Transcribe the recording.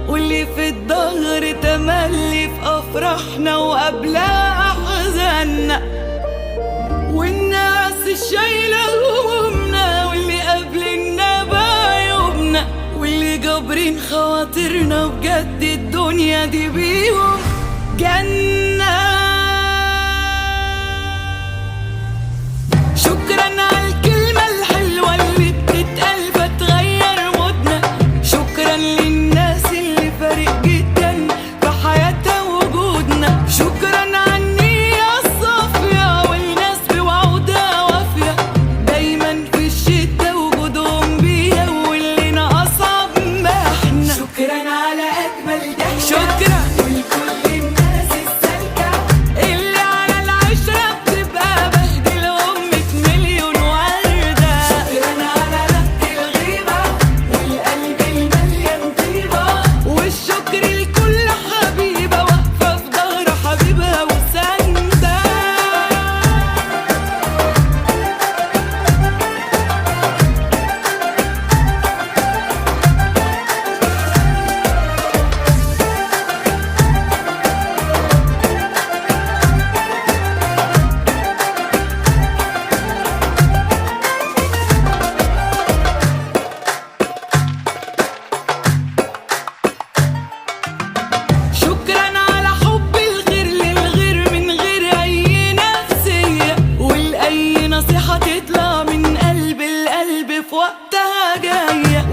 واللي في الظهر تملي في أفراحنا وقبلها أحزاننا، والناس الشايلة همومنا واللي قابلنا بعيوبنا، واللي جابرين خواطرنا بجد الدنيا دي بيهم جنة. شكرا على الكلمة الحلوة اللي بتتقال فتغير مودنا، شكرا للناس اللي فارق جدا في حياتها وجودنا، شكرا على النية الصافية والناس بوعودها وافية، دايما في الشتا وجودهم بيهون لنا أصعب محنة. شكرا على أجمل ضحكة، شكرا ولكل الناس السالكة اللي على العشرة بتبقى بهدلهم 100 مليون وردة. شكرا على ربط الغيبة والقلب المليان طيبة، والشكر لكل حبيبة واقفة في ظهر حبيبها وساندة. شكرا على حب الغير للغير من غير أي نفسية، والأي نصيحة تطلع من قلب القلب في وقتها جاية.